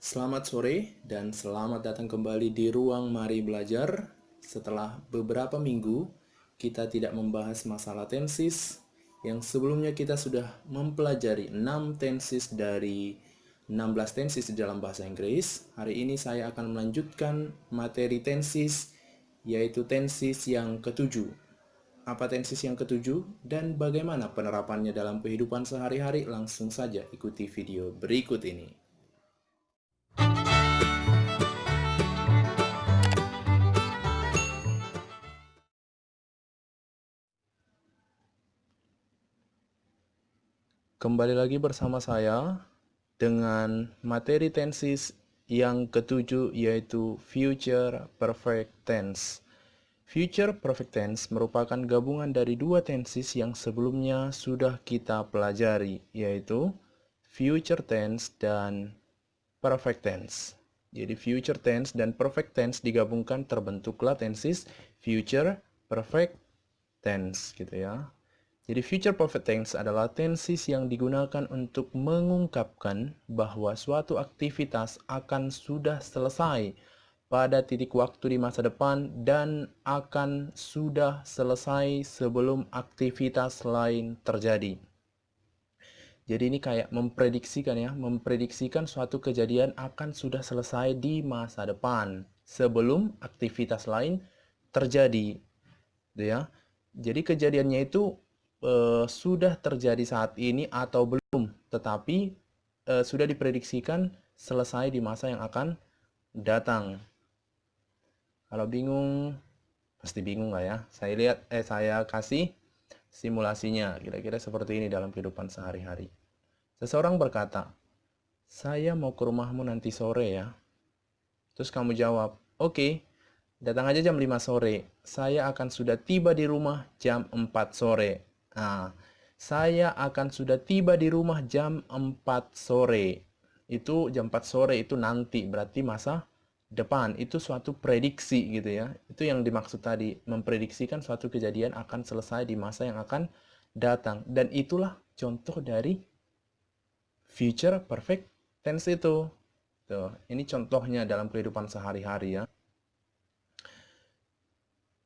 Selamat sore dan selamat datang kembali di Ruang Mari Belajar. Setelah beberapa minggu, kita tidak membahas masalah tenses, yang sebelumnya kita sudah mempelajari 6 tenses dari 16 tenses di dalam bahasa Inggris. Hari ini saya akan melanjutkan materi tenses, yaitu tenses yang ketujuh. Apa tenses yang ketujuh dan bagaimana penerapannya dalam kehidupan sehari-hari? Langsung saja ikuti video berikut ini. Kembali lagi bersama saya dengan materi tenses yang ketujuh, yaitu Future Perfect Tense. Future Perfect Tense merupakan gabungan dari dua tenses yang sebelumnya sudah kita pelajari, yaitu Future Tense dan Perfect Tense. Jadi Future Tense dan Perfect Tense digabungkan terbentuklah tenses Future Perfect Tense gitu ya. Jadi future perfect tense adalah tenses yang digunakan untuk mengungkapkan bahwa suatu aktivitas akan sudah selesai pada titik waktu di masa depan dan akan sudah selesai sebelum aktivitas lain terjadi. Jadi ini kayak memprediksikan ya, memprediksikan suatu kejadian akan sudah selesai di masa depan sebelum aktivitas lain terjadi, gitu ya. Jadi kejadiannya itu sudah terjadi saat ini atau belum, tetapi sudah diprediksikan selesai di masa yang akan datang. Kalau bingung, pasti bingung lah ya. Saya kasih simulasinya, kira-kira seperti ini dalam kehidupan sehari-hari. Seseorang berkata, saya mau ke rumahmu nanti sore ya. Terus kamu jawab, oke, datang aja jam 5 sore. Saya akan sudah tiba di rumah jam 4 sore. Nah, saya akan sudah tiba di rumah jam 4 sore. Itu jam 4 sore itu nanti, berarti masa depan. Itu suatu prediksi gitu ya. Itu yang dimaksud tadi, memprediksikan suatu kejadian akan selesai di masa yang akan datang. Dan itulah contoh dari future perfect tense itu. Tuh, ini contohnya dalam kehidupan sehari-hari ya.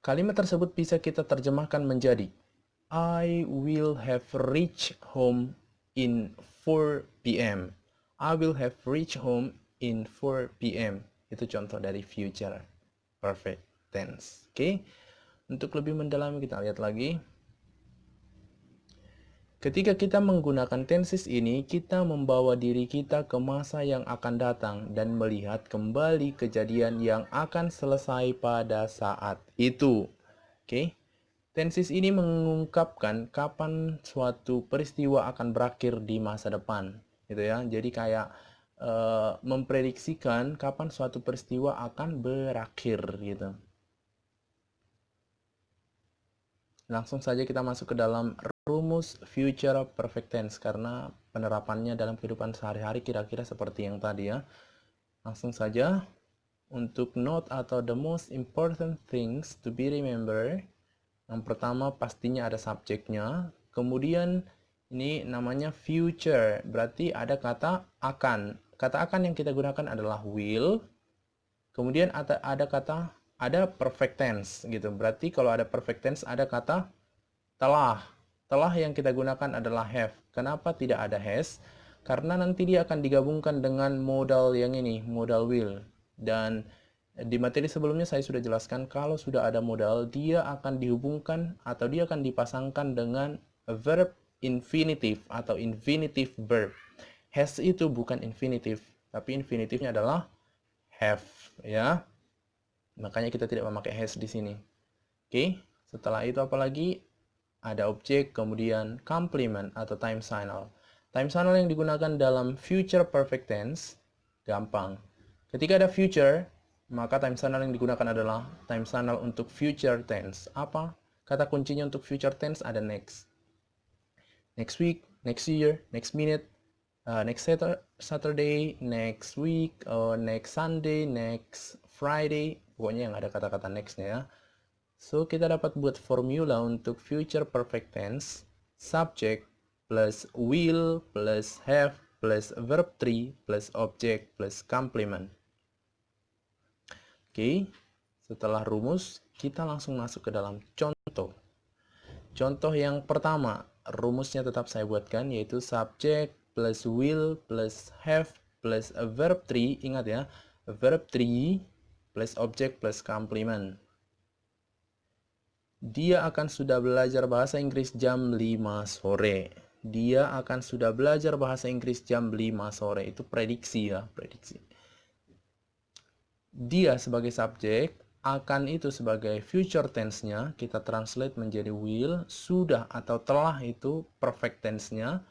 Kalimat tersebut bisa kita terjemahkan menjadi I will have reached home in 4 p.m. I will have reached home in 4 p.m. Itu contoh dari future perfect tense. Oke. Untuk lebih mendalam kita lihat lagi. Ketika kita menggunakan tenses ini, kita membawa diri kita ke masa yang akan datang dan melihat kembali kejadian yang akan selesai pada saat itu. Oke. Tenses ini mengungkapkan kapan suatu peristiwa akan berakhir di masa depan, gitu ya. Jadi kayak memprediksikan kapan suatu peristiwa akan berakhir gitu. Langsung saja kita masuk ke dalam rumus future perfect tense karena penerapannya dalam kehidupan sehari-hari kira-kira seperti yang tadi ya. Langsung saja untuk note atau the most important things to be remember. Yang pertama pastinya ada subjeknya. Kemudian ini namanya future, berarti ada kata akan. Kata akan yang kita gunakan adalah will. Kemudian ada perfect tense gitu. Berarti kalau ada perfect tense ada kata telah. Telah yang kita gunakan adalah have. Kenapa tidak ada has? Karena nanti dia akan digabungkan dengan modal yang ini, modal will. Dan di materi sebelumnya saya sudah jelaskan kalau sudah ada modal, dia akan dihubungkan atau dia akan dipasangkan dengan verb infinitive atau infinitive verb. Has itu bukan infinitive, tapi infinitifnya adalah have ya. Makanya kita tidak memakai has di sini. Oke, setelah itu apalagi? Ada objek, kemudian complement atau time signal. Time signal yang digunakan dalam future perfect tense gampang. Ketika ada future, maka time signal yang digunakan adalah time signal untuk future tense. Apa? Kata kuncinya untuk future tense ada next. Next week, next year, next minute, next Saturday, next week, next Sunday, next Friday. Pokoknya yang ada kata-kata next-nya ya. So, kita dapat buat formula untuk future perfect tense. Subject plus will plus have plus verb 3 plus object plus complement. Oke, setelah rumus, kita langsung masuk ke dalam contoh. Contoh yang pertama, rumusnya tetap saya buatkan, yaitu subject plus will plus have plus verb 3. Ingat ya, verb 3 plus object plus complement. Dia akan sudah belajar bahasa Inggris jam 5 sore. Dia akan sudah belajar bahasa Inggris jam 5 sore. Itu prediksi ya, prediksi. Dia sebagai subjek, akan itu sebagai future tense-nya, kita translate menjadi will, sudah atau telah itu perfect tense-nya,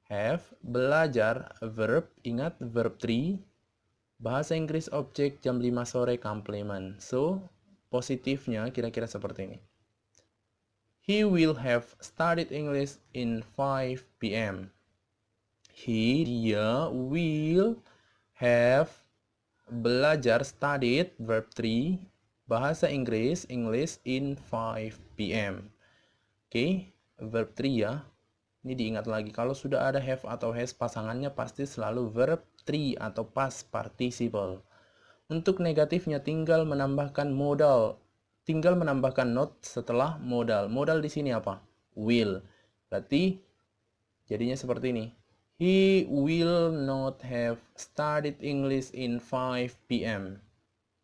have, belajar, verb, ingat verb 3, bahasa Inggris objek jam 5 sore complement. So, positifnya kira-kira seperti ini. He will have studied English in 5 p.m. Dia will have belajar studied verb 3 bahasa Inggris English in 5 p.m. Oke, verb 3 ya. Ini diingat lagi, kalau sudah ada have atau has pasangannya pasti selalu verb 3 atau past participle. Untuk negatifnya tinggal menambahkan modal. Tinggal menambahkan not setelah modal. Modal di sini apa? Will. Berarti jadinya seperti ini. He will not have studied English in 5 p.m.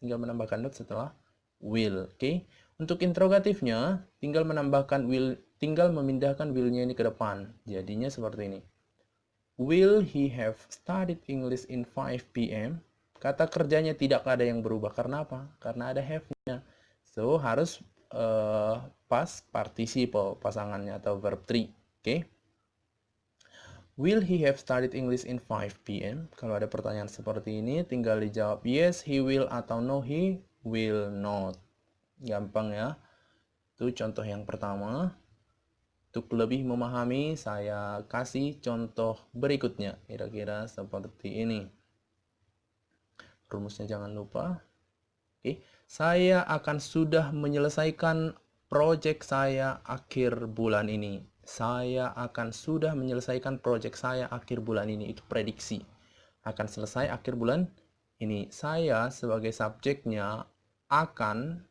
Tinggal menambahkan not setelah will. Oke. Untuk interrogatifnya tinggal menambahkan will, tinggal memindahkan will-nya ini ke depan. Jadinya seperti ini. Will he have studied English in 5 p.m.? Kata kerjanya tidak ada yang berubah. Karena apa? Karena ada have-nya. So, harus past participle pasangannya atau verb 3. Oke. Will he have studied English in 5 p.m.? Kalau ada pertanyaan seperti ini, tinggal dijawab yes, he will atau no, he will not. Gampang ya. Itu contoh yang pertama. Untuk lebih memahami, saya kasih contoh berikutnya. Kira-kira seperti ini. Rumusnya jangan lupa. Oke, saya akan sudah menyelesaikan proyek saya akhir bulan ini. Saya akan sudah menyelesaikan proyek saya akhir bulan ini. Itu prediksi. Akan selesai akhir bulan ini. Saya sebagai subjeknya akan,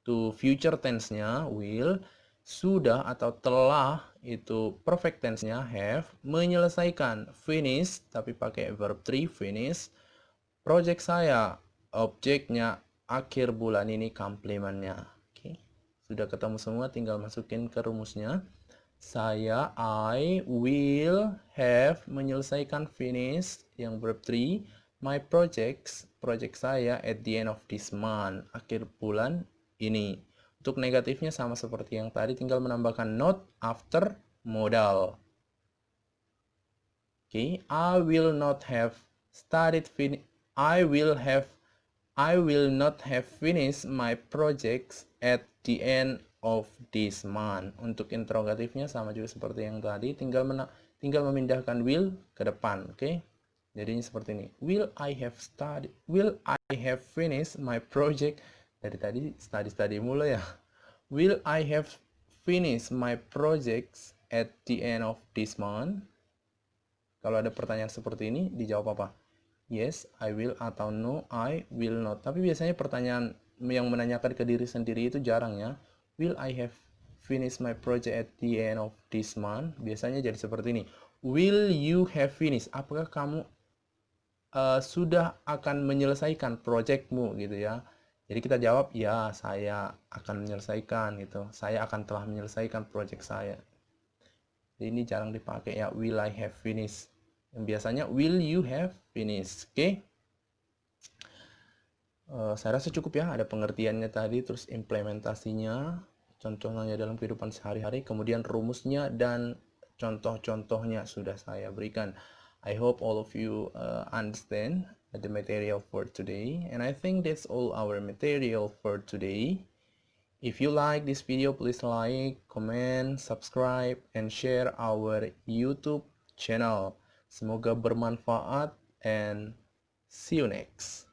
to future tense-nya will, sudah atau telah itu perfect tense-nya have, menyelesaikan finish tapi pakai verb 3 finish. Project saya, objeknya akhir bulan ini complement-nya. Oke. Sudah ketemu semua, tinggal masukin ke rumusnya. Saya, I will have menyelesaikan finish yang verb 3 my project saya at the end of this month, akhir bulan ini. Untuk negatifnya sama seperti yang tadi, tinggal menambahkan not after modal. Oke, I will not have studied I will not have finished my projects at the end of this month. Untuk interrogatifnya sama juga seperti yang tadi, tinggal memindahkan will ke depan, oke? Jadinya seperti ini. Will I have finished my project? Dari tadi study mulu ya. Will I have finished my projects at the end of this month? Kalau ada pertanyaan seperti ini, dijawab apa? Yes, I will atau no, I will not. Tapi biasanya pertanyaan yang menanyakan ke diri sendiri itu jarang ya. Will I have finished my project at the end of this month? Biasanya jadi seperti ini. Will you have finished? Apakah kamu sudah akan menyelesaikan projectmu gitu ya? Jadi kita jawab, ya saya akan menyelesaikan gitu. Saya akan telah menyelesaikan project saya. Jadi ini jarang dipakai ya, will I have finished. Yang biasanya will you have finished. Oke. Saya rasa cukup ya, ada pengertiannya tadi, terus implementasinya, contohnya dalam kehidupan sehari-hari, kemudian rumusnya dan contoh-contohnya sudah saya berikan. I hope all of you understand the material for today, and I think that's all our material for today. If you like this video, please like, comment, subscribe, and share our YouTube channel. Semoga bermanfaat and see you next.